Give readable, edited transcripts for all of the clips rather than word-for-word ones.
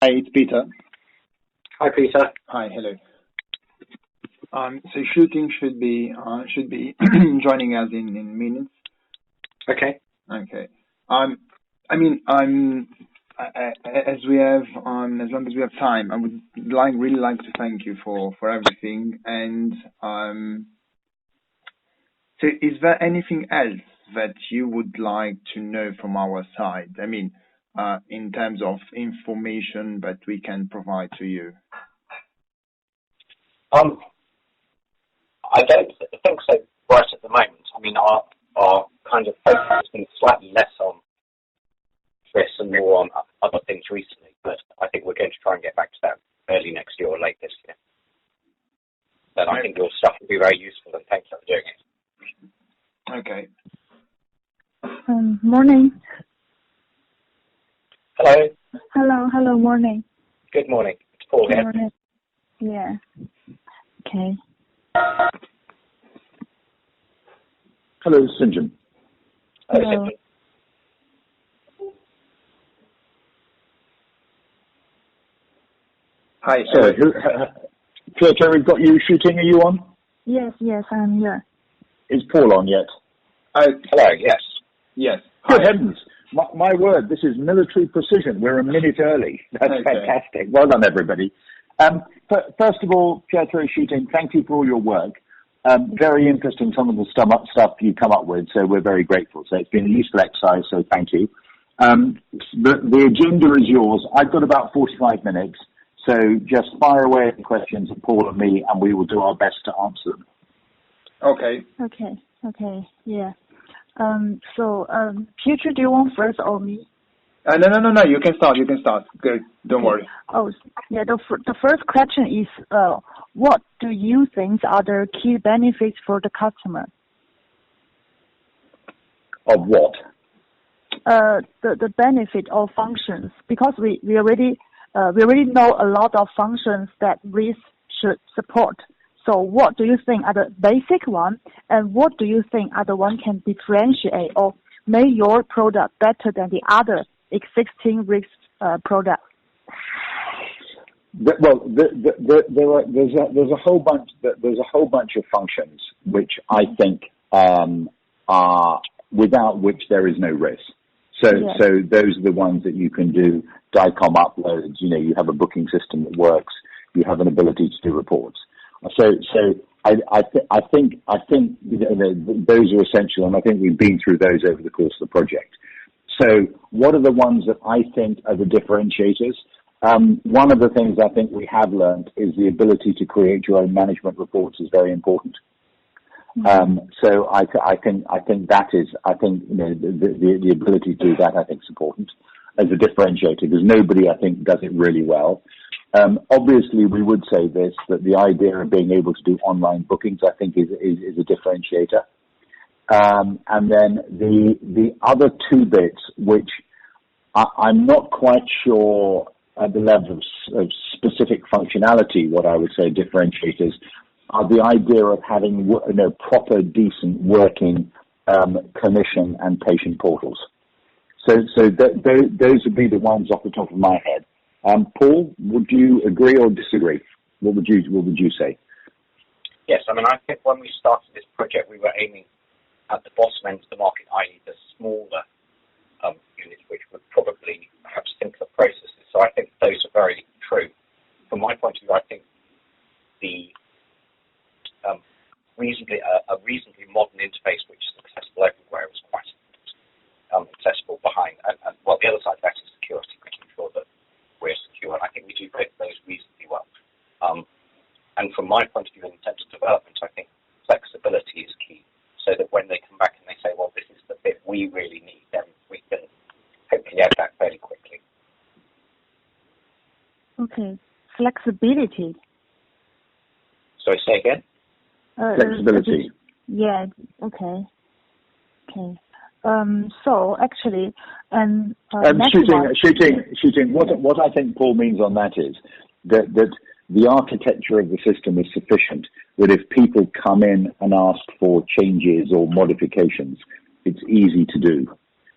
Hi, it's Peter. Hi, Peter. Hi, hello. So shooting should be joining us in minutes. Okay. Okay. As long as we have time, I would really like to thank you for everything. And so, is there anything else that you would like to know from our side? In terms of information that we can provide to you. I don't think so right at the moment. Our kind of focus has been slightly less on this and more on other things recently, but I think we're going to try and get back to that early next year or late this year. Then I think your stuff will be very useful, and thanks for doing it. Okay. Morning. Hello. Hello, morning. Good morning. It's Paul here. Morning. Yeah. Okay. Hello, St. John. Hello. Hi. Sorry, Pietro, we've got you shooting. Are you on? Yes, I'm here. Is Paul on yet? Hello, yes. Yes. Good heavens. My word, this is military precision. We're a minute early. That's fantastic. Well done, everybody. First of all, Pietro Shooting, thank you for all your work. Very interesting, some of the stuff you come up with, so we're very grateful. So it's been a useful exercise, so thank you. The agenda is yours. I've got about 45 minutes, so just fire away the questions at Paul and me, and we will do our best to answer them. Okay. Okay, yeah. Pietro, do you want first or me? No. You can start. Good. Don't worry. Oh, yeah. The first question is, what do you think are the key benefits for the customer? Of what? The benefit of functions, because we already know a lot of functions that RIS should support. So what do you think are the basic one, and what do you think are the one can differentiate or make your product better than the other existing RIS products? Well, there's a whole bunch of functions which I think are without which there is no RIS. So those are the ones that you can do DICOM uploads. You have a booking system that works. You have an ability to do reports. So I think those are essential, and I think we've been through those over the course of the project. So what are the ones that I think are the differentiators? One of the things I think we have learned is the ability to create your own management reports is very important. So I think that is, the ability to do that I think is important as a differentiator, because nobody I think does it really well. Obviously, we would say this, that the idea of being able to do online bookings I think is a differentiator. And then the other two bits, which I'm not quite sure at the level of specific functionality, what I would say differentiators, are the idea of having proper, decent working clinician and patient portals. So those would be the ones off the top of my head. Paul, would you agree or disagree? What would you say? Yes, I think when we started this project, we were aiming at the bottom end of the market, i.e. the smaller units, which would probably have simpler processes. So I think those are very true. From my point of view, I think the a reasonably modern interface which is accessible everywhere was quite accessible behind. And the other side of that is security, making sure that we're secure. And I think we do both of those reasonably well. And from my point of view, in terms of development, I think flexibility is key. So that when they come back and they say, well, this is the bit we really need, then we can hopefully add that fairly quickly. Okay. Flexibility. Sorry, say again? Flexibility. Yeah, okay. So actually, shooting. What I think Paul means on that is that the architecture of the system is sufficient that if people come in and ask for changes or modifications, it's easy to do.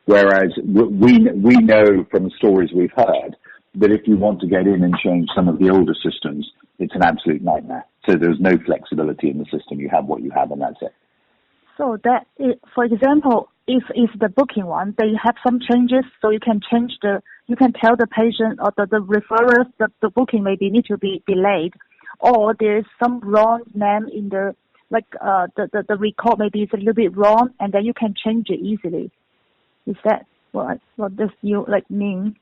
Whereas we know from the stories we've heard But if you want to get in and change some of the older systems, it's an absolute nightmare. So there's no flexibility in the system. You have what you have, and that's it. So that, for example, if the booking one, they have some changes, so you can you can tell the patient or the referrers that the booking maybe need to be delayed, or there's some wrong name in the, like, the record maybe is a little bit wrong, and then you can change it easily. Is that what does you mean?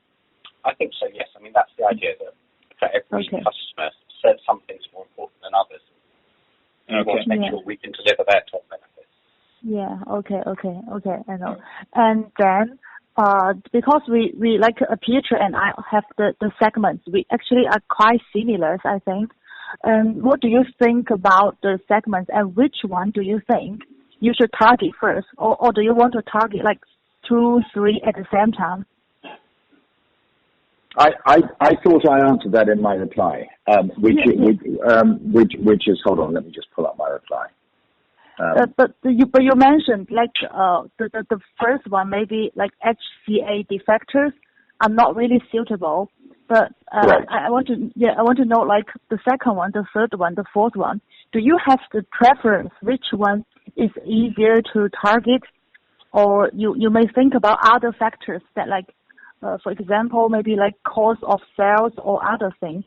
I think so, yes. I mean, that's the idea, that for every customer, some things are more important than others. We want to make sure we can deliver their top benefits. Yeah, okay, I know. And then, because we like Pietro and I have the segments, we actually are quite similar, I think. What do you think about the segments, and which one do you think you should target first, or do you want to target like 2, 3 at the same time? I thought I answered that in my reply, which is, hold on, let me just pull up my reply. But you mentioned like the first one, maybe like HCA defectors are not really suitable. But right. I want to know, like, the second one, the third one, the fourth one. Do you have the preference which one is easier to target, or you may think about other factors that, like, for example, maybe like cost of sales or other things?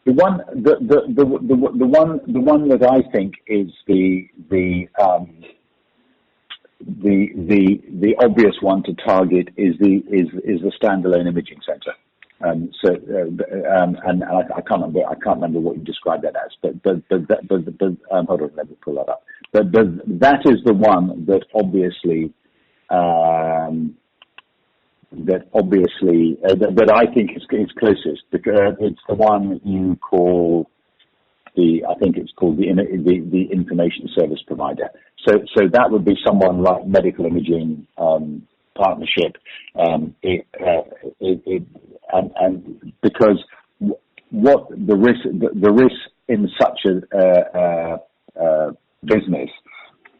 The one that I think is the obvious one to target is the standalone imaging center. And I can't remember what you described that as, but hold on, let me pull that up. But that is the one that obviously that I think is closest, because it's the one you call I think it's called the information service provider. So that would be someone like Medical Imaging Partnership, and because what the risk in such a business,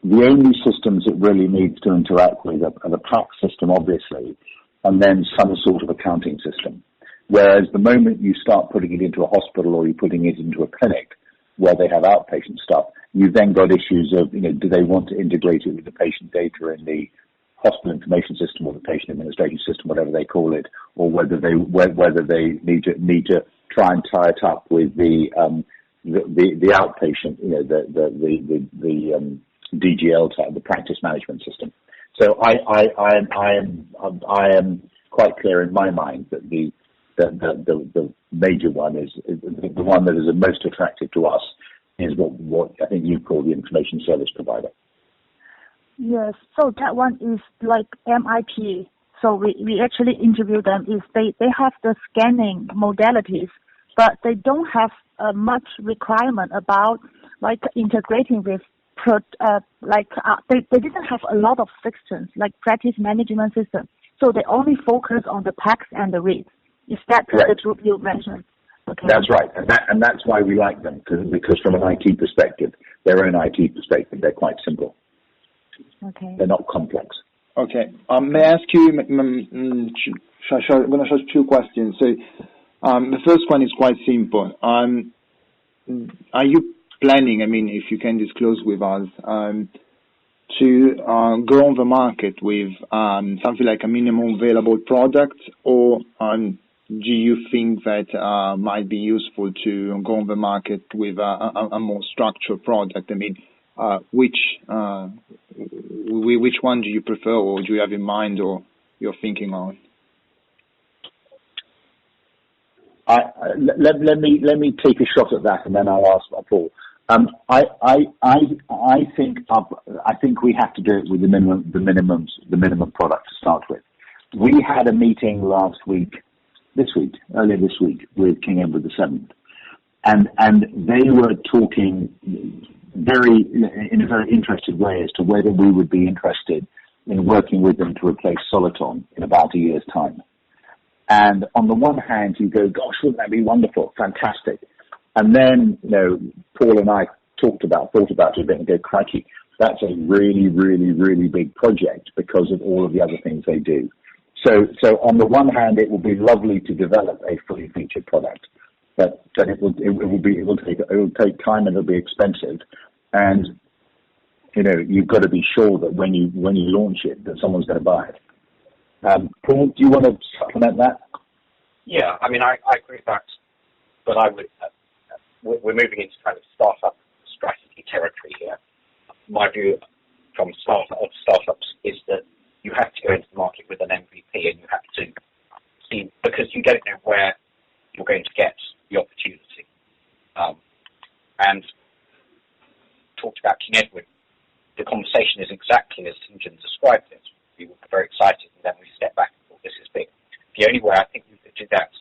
the only systems it really needs to interact with are the PACS system, obviously, and then some sort of accounting system. Whereas the moment you start putting it into a hospital or you're putting it into a clinic where they have outpatient stuff, you've then got issues of, do they want to integrate it with the patient data in the hospital information system or the patient administration system, whatever they call it, or whether they need to try and tie it up with the outpatient, the DGL type, the practice management system. So I am quite clear in my mind that the major one is the one that is the most attractive to us is what I think you call the information service provider. Yes, so that one is like MIP. So we actually interview them. Is they have the scanning modalities, but they don't have much requirement about like integrating with they didn't have a lot of systems like practice management system. So they only focus on the PACS and the RIS. Is that the group you mentioned? Okay. That's right, and that's why we like them, because from an IT perspective, their own IT perspective, they're quite simple. Okay. They're not complex. Okay. May I ask you? I'm going to ask 2 questions. So, the first one is quite simple. Are you planning? I mean, if you can disclose with us, to go on the market with something like a minimum available product, or do you think that might be useful to go on the market with a more structured product? I mean, which one do you prefer, or do you have in mind, or you're thinking on? Let me take a shot at that, and then I'll ask Paul. I think we have to do it with the minimum product to start with. We had a meeting earlier this week with King Edward VII, and they were talking in a very interested way as to whether we would be interested in working with them to replace Soliton in about a year's time. And on the one hand, you go, gosh, wouldn't that be wonderful, fantastic? And then, Paul and I thought about it a bit and go, crikey, that's a really, really, really big project because of all of the other things they do. So on the one hand, it will be lovely to develop a fully featured product, but it will take time and it'll be expensive, and you've got to be sure that when you launch it, that someone's going to buy it. Paul, do you want to supplement that? Yeah, I mean, I agree with that, but I would. We're moving into kind of startup strategy territory here. My view from startups is that you have to go into the market with an MVP, and you have to see, because you don't know where you're going to get the opportunity. And talked about King Edward, the conversation is exactly as St. John described it. We were very excited, and then we stepped back and thought, this is big. The only way I think we could do that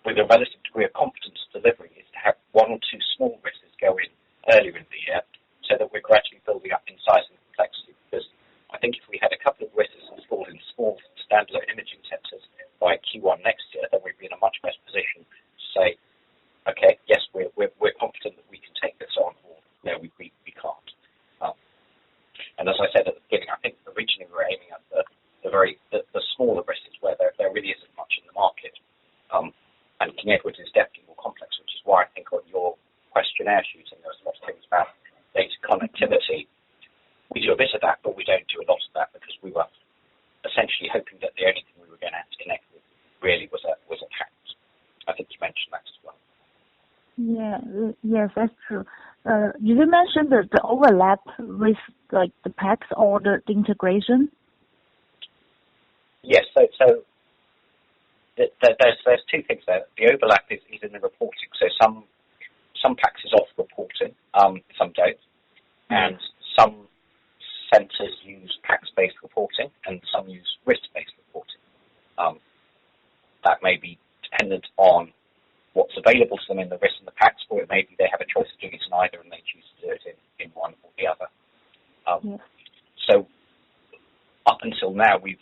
with a relative degree of confidence delivery is to have one or two small risks go in earlier in the year, so that we're gradually building up in size and complexity. Because I think if we had a couple of risks installed in small standalone imaging centres by Q1 next year, then we'd be in a much better position to say, okay, yes, we're confident that we can take this on, or no, we can't. And as I said at the beginning, I think originally we were aiming at the smaller risks where there really isn't much in the market. And King Edward is definitely more complex, which is why I think on your questionnaire shooting, there was a lot of things about data connectivity. We do a bit of that, but we don't do a lot of that because we were essentially hoping that the only thing we were going to have to connect with really was a PACS. I think you mentioned that as well. Yeah, yes, that's true. You mentioned the overlap with like the PACS or the integration. Yes, so there's two things there. The overlap is in the reporting. So some PACS is off reporting, some don't, and some centres use PACS-based reporting, and some use risk-based reporting. That may be dependent on what's available to them in the risk and the PACS, or it may be they have a choice of doing it in either and they choose to do it in one or the other. Yes. So up until now, we've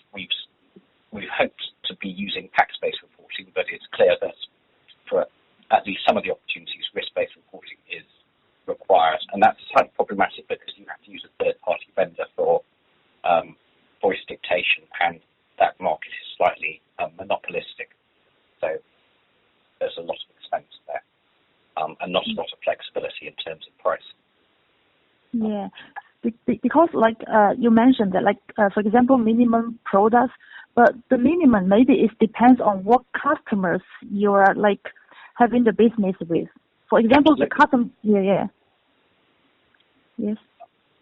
hoped to be using PACS-based reporting, but it's clear that for at least some of the opportunities, risk-based reporting is required, and that's slightly problematic because you have to use a third-party vendor for voice dictation, and that market is slightly monopolistic. So there's a lot of expense there, and not a lot of flexibility in terms of price. Yeah, because like you mentioned that, like for example, minimum products, but the minimum maybe it depends on what customers you are like having the business with. For example, the custom. Yeah. Yes.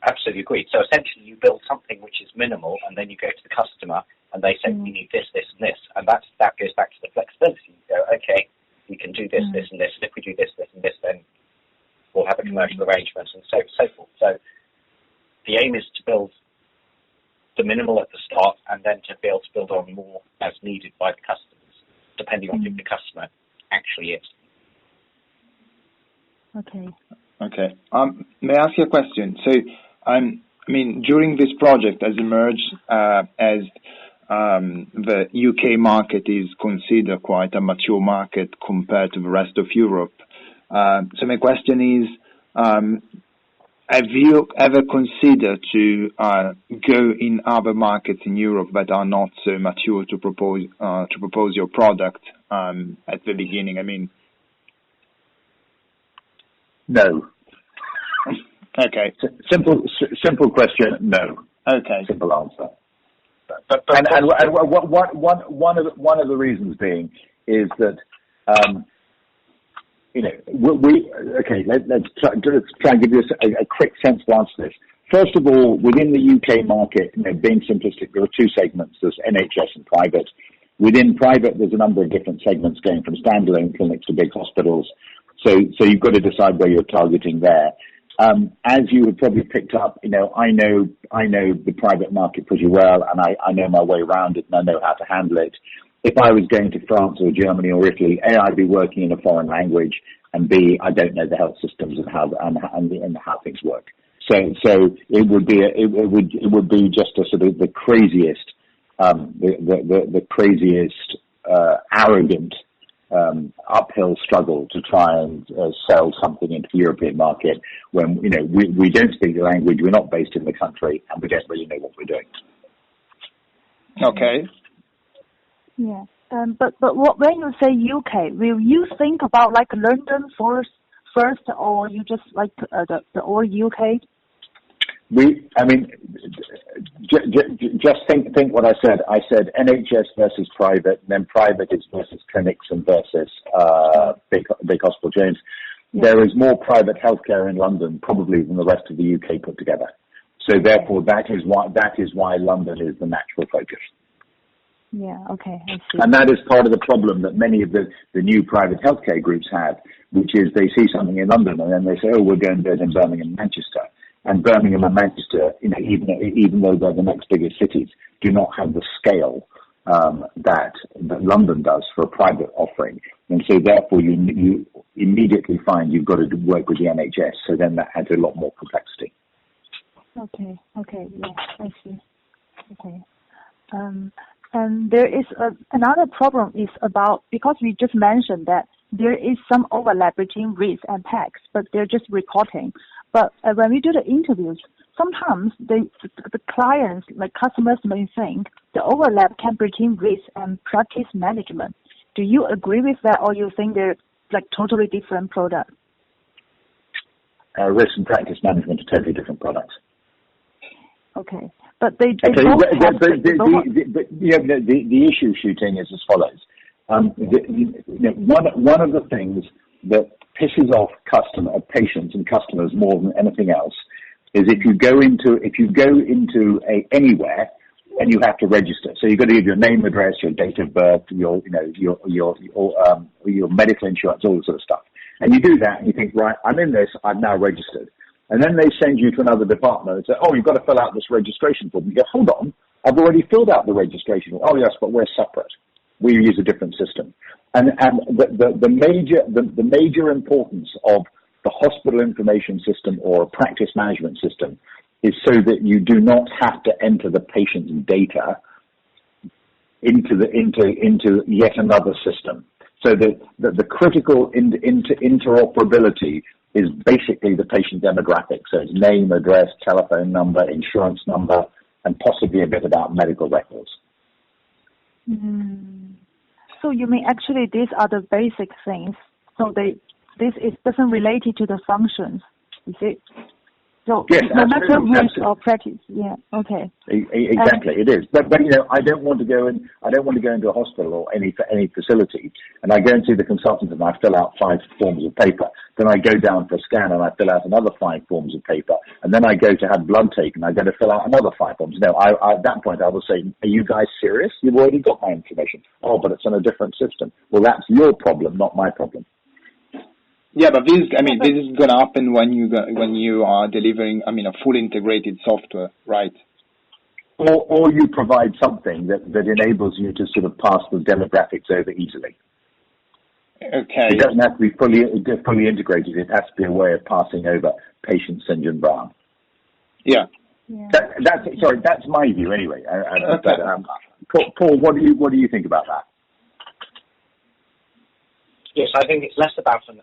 Absolutely agreed. So essentially, you build something which is minimal, and then you go to the customer, and they say, we need this, this, and this, and that goes back to the flexibility. You go, okay, we can do this, this, and this, and if we do this, this, and this, then we'll have a commercial arrangement, and so forth. So the aim is to build the minimal at the start, and then to be able to build on more as needed by the customers, depending on who the customer actually is. Okay. May I ask you a question? So, I mean, during this project has emerged as the UK market is considered quite a mature market compared to the rest of Europe. So my question is, have you ever considered to go in other markets in Europe that are not so mature to propose your product at the beginning? I mean, no. Okay. Simple question. No. Okay. Simple answer. But one of the reasons being is that let's try and give you a quick sense to answer this. First of all, within the UK market, being simplistic, there are two segments. There's NHS and private. Within private, there's a number of different segments going from standalone clinics to big hospitals. So you've got to decide where you're targeting there. As you have probably picked up, I know the private market pretty well, and I know my way around it, and I know how to handle it. If I was going to France or Germany or Italy, A, I'd be working in a foreign language, and B, I don't know the health systems and how things work. So it would be just a sort of the craziest arrogant uphill struggle to try and sell something into the European market when we don't speak the language, we're not based in the country, and we don't really know what we're doing. Okay. Yeah. But when you say UK, will you think about like London first, or you just like the all UK? Just think what I said. I said NHS versus private, and then private is versus clinics and versus big hospital chains. Yeah. There is more private healthcare in London probably than the rest of the UK put together. So therefore, that is why London is the natural focus. Yeah. Okay. I see. And that is part of the problem that many of the new private healthcare groups have, which is they see something in London and then they say, oh, we're going to do it in Birmingham and Manchester. And Birmingham and Manchester, even though they're the next biggest cities, do not have the scale that London does for a private offering. And so therefore you immediately find you've got to work with the NHS. So then that adds a lot more complexity. Okay. Yeah, I see. Okay. And there is another problem is about, because we just mentioned that there is some overlap between RIS and PACS, but they're just reporting. But when we do the interviews, sometimes the clients, like customers, may think the overlap can between RIS and practice management. Do you agree with that, or you think they're like totally different products? RIS and practice management are totally different products. Okay, but they both have... The issue shooting is as follows. One of the things that pisses off patients and customers more than anything else is if you go into anywhere and you have to register. So you've got to give your name, address, your date of birth, your medical insurance, all that sort of stuff. And you do that and you think, right, I'm in this, I've now registered. And then they send you to another department and say, oh, you've got to fill out this registration form. You go, hold on, I've already filled out the registration form. Oh, yes, but we're separate. We use a different system. And the major importance of the hospital information system or a practice management system is so that you do not have to enter the patient's data into yet another system. So that the critical interoperability is basically the patient demographic. So it's name, address, telephone number, insurance number, and possibly a bit about medical records. Mm. So you mean actually these are the basic things. So doesn't relate to the functions, is it? So yes, no matter risk or practice, yeah, okay. Exactly, it is. But I don't want to go into a hospital or any facility, and I go and see the consultant and I fill out 5 forms of paper. Then I go down for a scan and I fill out another 5 forms of paper, and then I go to have blood taken. I go to fill out another 5 forms. No, at that point I will say, "Are you guys serious? You've already got my information." Oh, but it's on a different system. Well, that's your problem, not my problem. Yeah, but this is going to happen when you are delivering, a full integrated software, right? Or you provide something that enables you to sort of pass the demographics over easily. Okay. It doesn't have to be fully integrated. It has to be a way of passing over patient St. Brown. Yeah. That's my view anyway. Paul, what do you think about that? Yes, I think it's less about an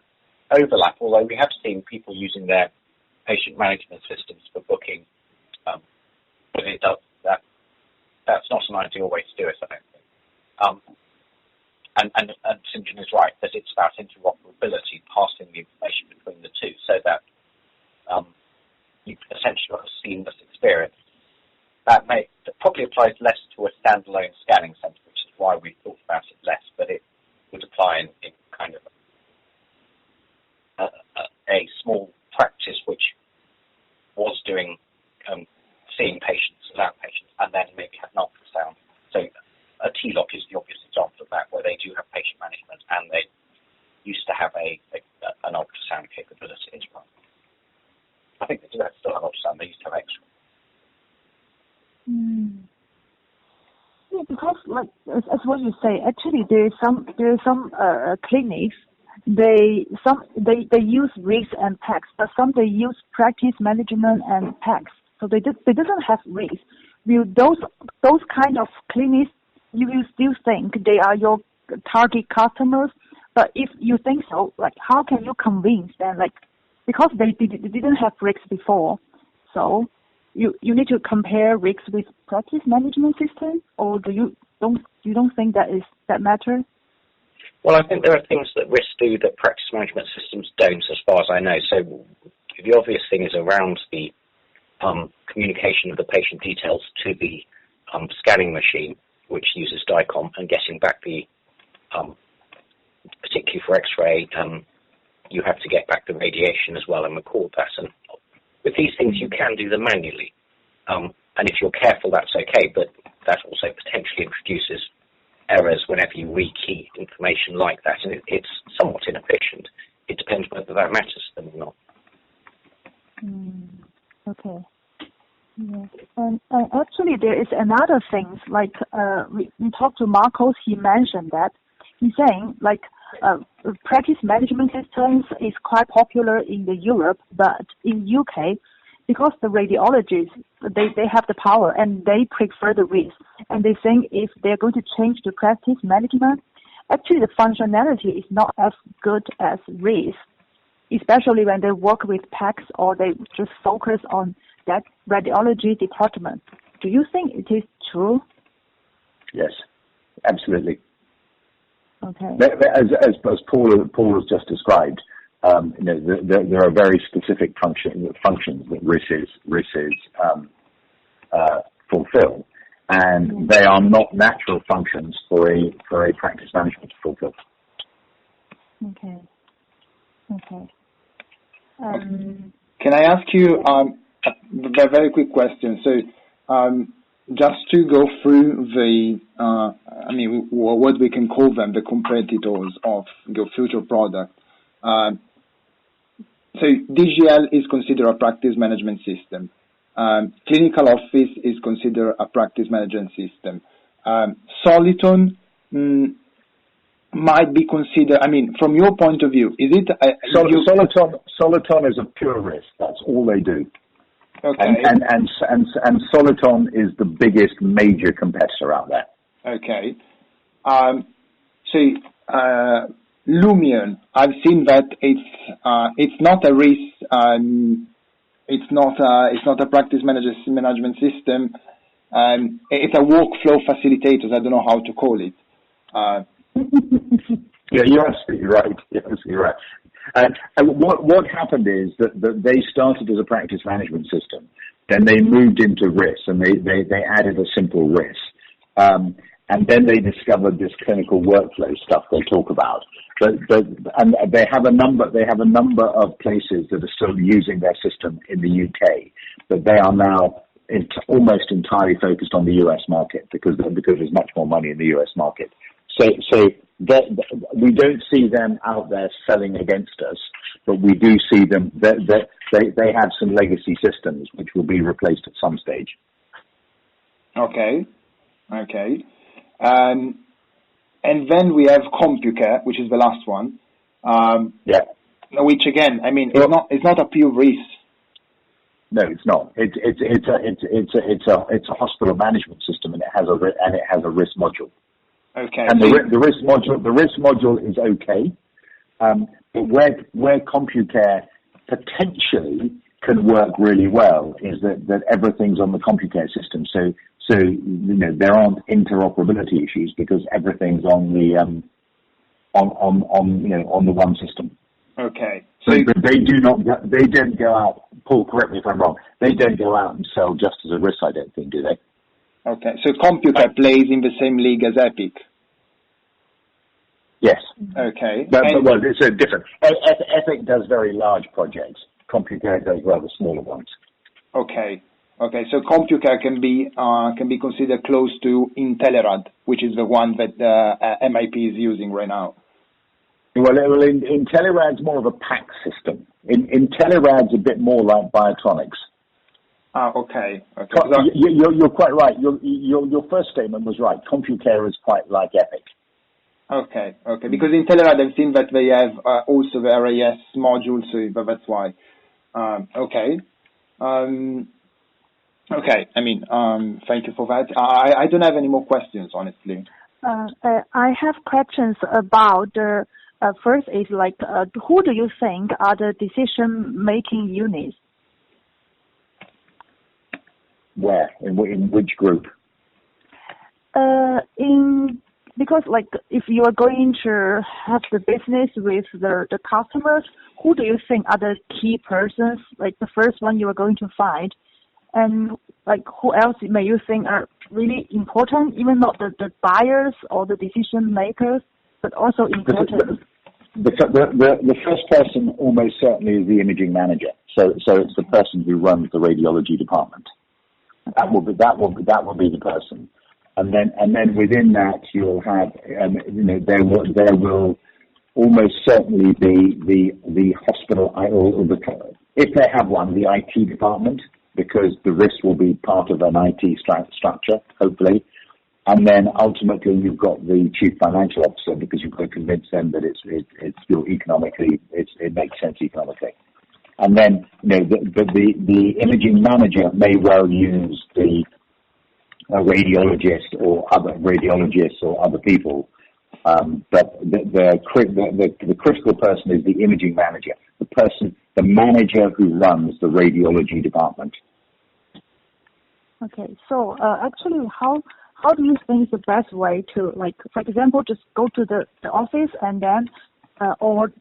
overlap, although we have seen people using their patient management systems for booking, but that's not an ideal way to do it, I don't think. And St. John is right that it's about interoperability, passing the information between the two, so that you essentially have a seamless experience. That probably applies less to a standalone scanning centre, which is why we thought about it less, but it would apply in kind of a small practice which was doing seeing patients as outpatients and then maybe had an ultrasound. So a TLOC is the obvious example of that, where they do have patient management and they used to have an ultrasound capability as well. I think they do still have ultrasound. They used to have X-ray. Yeah, because like as what you say, actually there is some clinics. They use RIS and PACS, but some they use practice management and PACS. So they doesn't have RIS. Will those kind of clinics, you will still think they are your target customers? But if you think so, like how can you convince them? Like because they didn't have RIS before, so you need to compare risks with practice management system, or you don't think that matter? Well, I think there are things that RIS do that practice management systems don't, as far as I know. So the obvious thing is around the communication of the patient details to the scanning machine, which uses DICOM, and getting back the, particularly for X-ray, you have to get back the radiation as well and record that. And with these things, you can do them manually. And if you're careful, that's okay, but that also potentially introduces errors whenever you rekey information like that, and it's somewhat inefficient. It depends whether that matters to them or not. Okay. Yes. And actually, there is another thing. Like we talked to Marcos, he mentioned that he's saying like practice management systems is quite popular in the Europe, but in UK, because the radiologists they have the power and they prefer the RIS, and they think if they're going to change to practice management, actually the functionality is not as good as RIS, especially when they work with PACS or they just focus on that radiology department. Do you think it is true? Yes, absolutely. Okay. As Paul has just described, there are very specific functions that RIS fulfill, and they are not natural functions for a practice management to fulfill. Okay. Can I ask you a very quick question? So, just to go through the, what we can call them, the competitors of your future product. So DGL is considered a practice management system. Clinical Office is considered a practice management system. Soliton might be considered, from your point of view, is it... Soliton is a pure RIS. That's all they do. Okay. And Soliton is the biggest major competitor out there. Okay. Lumion, I've seen that it's not a RIS, it's not a practice management system, it's a workflow facilitator. I don't know how to call it. Yeah, you're absolutely right. And what happened is that they started as a practice management system, then they moved into RIS, and they added a simple RIS, and then they discovered this clinical workflow stuff they talk about. But they have a number of places that are still using their system in the UK, but they are now almost entirely focused on the US market because there's much more money in the US market. So we don't see them out there selling against us, but we do see them. They have some legacy systems which will be replaced at some stage. Okay. And then we have CompuCare, which is the last one. Which again, it's not a pure RIS. No, it's not. It's a hospital management system, and it has a RIS module. Okay. And the RIS module is okay, but where CompuCare potentially can work really well is that everything's on the CompuCare system. So there aren't interoperability issues because everything's on the on the one system. Okay. So they don't go out. Paul, correct me if I'm wrong. They don't go out and sell just as a RIS, I don't think, do they? Okay. So CompuCare plays in the same league as Epic. Yes. Okay. But it's a different. Epic does very large projects. CompuCare does rather smaller ones. Okay. So CompuCare can be considered close to Intelerad, which is the one that MIP is using right now. Well, Intelerad is more of a PAC system. Intelerad is a bit more like Biotronics. Okay. You're quite right. Your first statement was right. CompuCare is quite like Epic. Okay. Because in Intelerad, I've seen that they have also the RAS module, so that's why. Okay. Thank you for that. I don't have any more questions, honestly. I have questions about the first is who do you think are the decision-making units? Where? In which group? Because like if you are going to have the business with the customers, who do you think are the key persons, like the first one you are going to find? And like who else may you think are really important, even not the buyers or the decision makers, but also important? The first person almost certainly is the imaging manager. So it's the person who runs the radiology department. That will be the person. And then within that you'll have there will almost certainly be the hospital or if they have one, the IT department, because the risk will be part of an IT structure, hopefully. And then ultimately you've got the chief financial officer, because you've got to convince them that it makes sense economically. And then the imaging manager may well use the radiologist or other people, but the critical person is the imaging manager, the manager who runs the radiology department. Okay, so actually, how do you think is the best way to, like, for example, just go to the office and then, or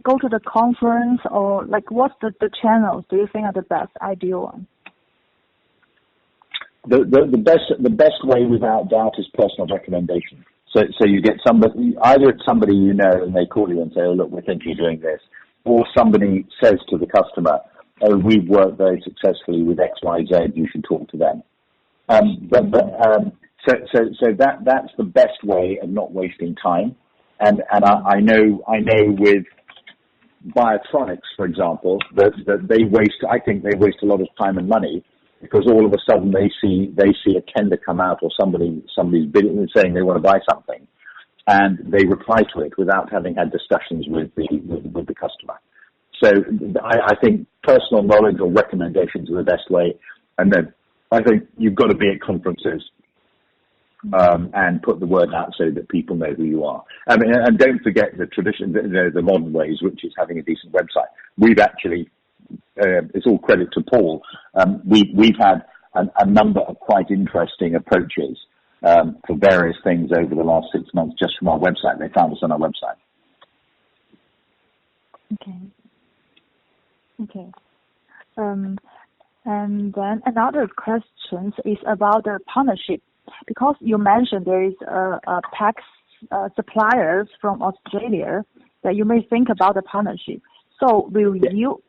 go to the conference, or like what's the channels do you think are the best ideal one? The best way without doubt is personal recommendation. So you get either somebody you know and they call you and say, oh look, we're thinking of doing this, or somebody says to the customer, oh, we've worked very successfully with XYZ, you should talk to them. So that's the best way of not wasting time. And I know with Biotronics, for example, that I think they waste a lot of time and money, because all of a sudden they see a tender come out, or somebody's bidding, saying they want to buy something, and they reply to it without having had discussions with the customer. So I think personal knowledge or recommendations are the best way. And then I think you've got to be at conferences and put the word out so that people know who you are. I mean, and don't forget the tradition, the modern ways, which is having a decent website. We've actually, it's all credit to Paul. We've had a number of quite interesting approaches for various things over the last 6 months just from our website. They found us on our website. Okay. And then another question is about the partnership, because you mentioned there is a PACS suppliers from Australia that you may think about the partnership. So will you,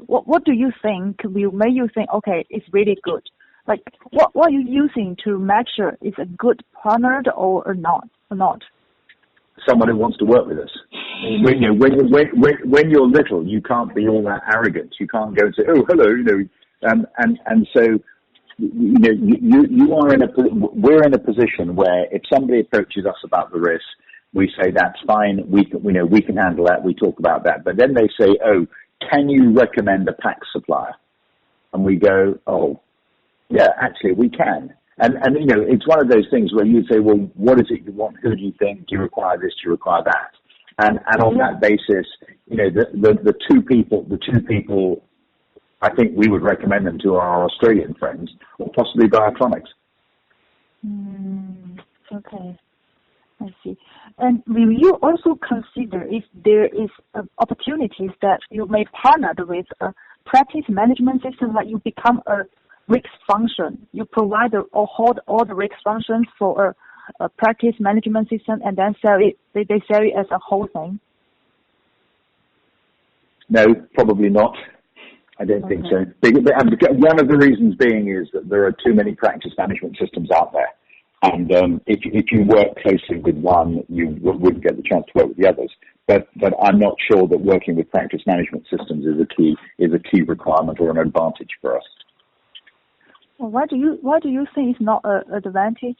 what do you think may you think, okay, it's really good? Like, what are you using to make sure it's a good partner or not? Someone who wants to work with us. When you're little, you can't be all that arrogant. You can't go and say, "Oh, hello," and so we're in a position where if somebody approaches us about the risk, we say that's fine. We can handle that. We talk about that. But then they say, "Oh, can you recommend a PACS supplier?" And we go, "Oh, yeah, actually, we can." And it's one of those things where you say, well, what is it you want? Who do you think? Do you require this? Do you require that? And on that basis, the two people, I think we would recommend them to our Australian friends, or possibly Biotronics. Okay, I see. And will you also consider if there is opportunities that you may partner with a practice management system, like you become a risk function, you provide or hold all the risk functions for a practice management system, and then sell it. They sell it as a whole thing. No, probably not. I don't think so. One of the reasons being is that there are too many practice management systems out there, and if you work closely with one, you wouldn't get the chance to work with the others. But I'm not sure that working with practice management systems is a key requirement or an advantage for us. Well, why do you think it's not an advantage?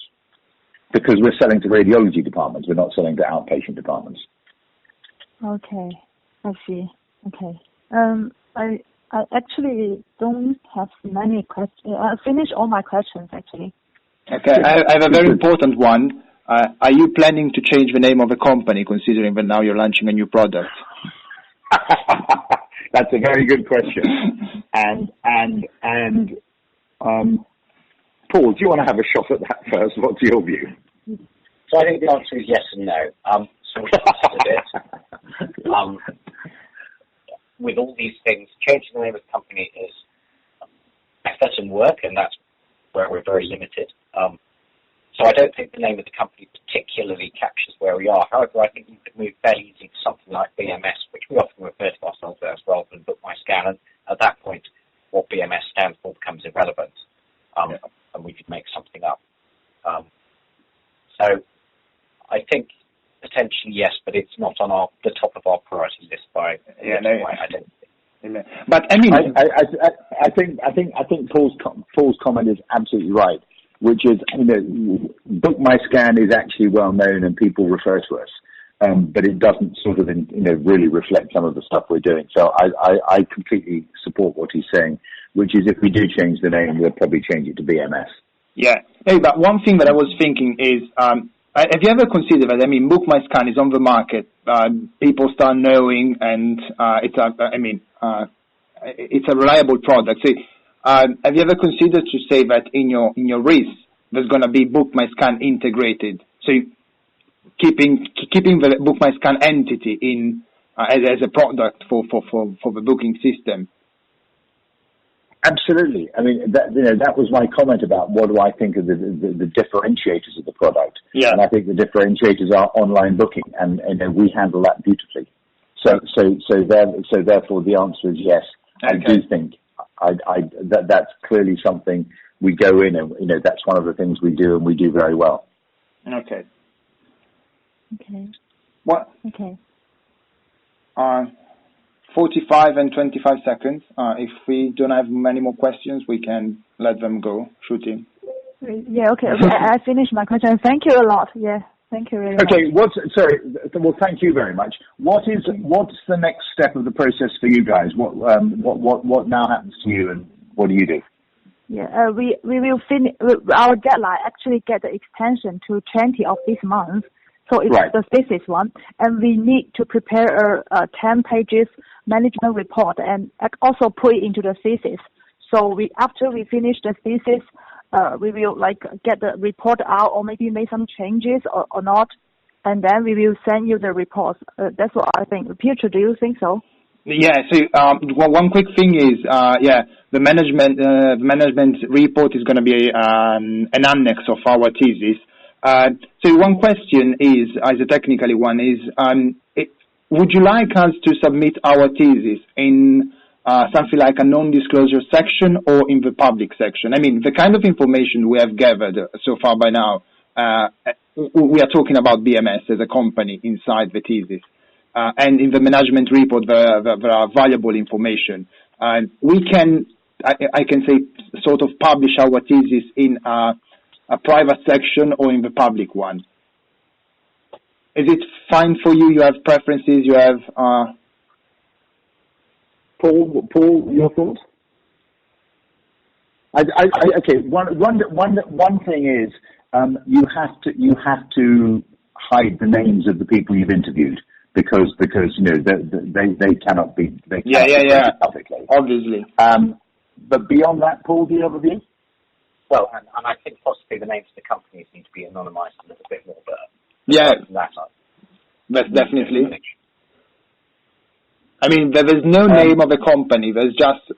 Because we're selling to radiology departments, we're not selling to outpatient departments. Okay, I see. Okay, I actually don't have many questions. I finished all my questions actually. Okay, I have a very important one. Are you planning to change the name of the company, considering that now you're launching a new product? That's a very good question, and Paul, do you want to have a shot at that first? What's your view? So I think the answer is yes and no. So we considered it. With all these things, changing the name of the company is effort and work, and that's where we're very limited. So I don't think the name of the company particularly captures where we are. However, I think you could move fairly easily to something like BMS, which we often refer to ourselves as rather than Book My Scan. And at that point, what BMS stands for becomes irrelevant, and we could make something up. So I think potentially yes, but it's not on the top of our priority list by I don't think. But I mean, I think Paul's comment is absolutely right, which is, Book My Scan is actually well known and people refer to us, but it doesn't sort of really reflect some of the stuff we're doing. So I completely support what he's saying, which is if we do change the name, we'll probably change it to BMS. Yeah. Hey, but one thing that I was thinking is, have you ever considered that? I mean, Book My Scan is on the market. People start knowing, and it's a reliable product. So, have you ever considered to say that in your RIS there's going to be Book My Scan integrated? So, keeping the Book My Scan entity in as a product for the booking system. Absolutely. I mean, that was my comment about what do I think of the differentiators of the product. Yeah. And I think the differentiators are online booking, and we handle that beautifully. So therefore, the answer is yes. Okay. I do think that's clearly something we go in, and that's one of the things we do, and we do very well. Okay. Okay. What? Okay. 45 and 25 seconds. If we don't have many more questions, we can let them go. Shooting. Yeah, okay. I finished my question. Thank you a lot. Yeah, thank you very much. Okay, well, thank you very much. What's the next step of the process for you guys? What now happens to you, and what do you do? Yeah, we will finish. Our deadline actually get the extension to 20 of this month. So it's right. The thesis one, and we need to prepare a 10 pages management report and also put it into the thesis. So after we finish the thesis, we will get the report out, or maybe make some changes or not, and then we will send you the reports. That's what I think. Pietro, do you think so? Yeah. So one quick thing is, the management report is going to be an annex of our thesis. So one question is, as a technical one, is would you like us to submit our thesis in something like a non-disclosure section or in the public section? I mean, the kind of information we have gathered so far by now, we are talking about BMS as a company inside the thesis. And in the management report, there are valuable information. We can, I can say, sort of publish our thesis in a private section or in the public one. Is it fine for you? You have preferences? You have... Paul, your thoughts? Okay. One thing is you have to hide the names of the people you've interviewed because they cannot be publicly. Obviously. But beyond that, Paul, do you have a view? Well, and I think possibly the names of the companies need to be anonymised a little bit more, but that's definitely. I mean, there is no name of a company. There's just,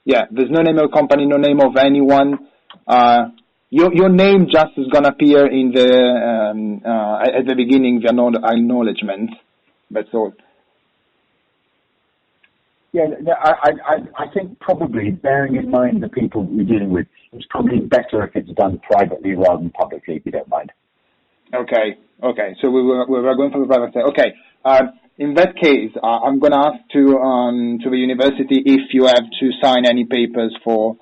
there's no name of a company, no name of anyone. Your name just is gonna appear in the at the beginning, the acknowledgement. That's all. Yeah, I think probably bearing in mind the people we're dealing with, it's probably better if it's done privately rather than publicly, if you don't mind. Okay. So we're going for the private side. Okay. In that case, I'm going to ask to the university if you have to sign any papers for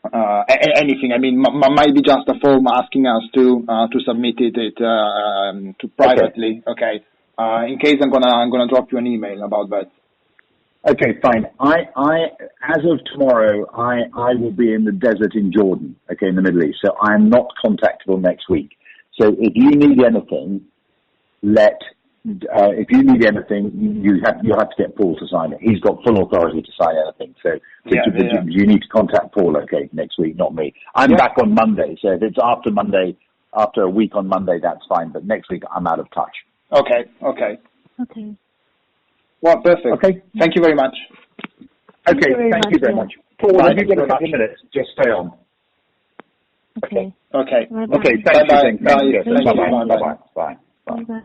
anything. I mean, might be just a form asking us to submit it to privately. Okay. In case I'm gonna drop you an email about that. Okay, fine. I as of tomorrow, I will be in the desert in Jordan, okay, in the Middle East. So I am not contactable next week. So if you need anything, let if you need anything, you'll have to get Paul to sign it. He's got full authority to sign anything. So you need to contact Paul, okay, next week, not me. I'm back on Monday, so if it's after Monday, after a week on Monday, that's fine. But next week, I'm out of touch. Okay. Well, perfect. Okay. Thank you very much. Okay, thank you very much. Paul, if you've got a couple of minutes, just stay on. Okay. Okay. Okay, thank you. Bye-bye. Bye-bye. Bye-bye. Bye.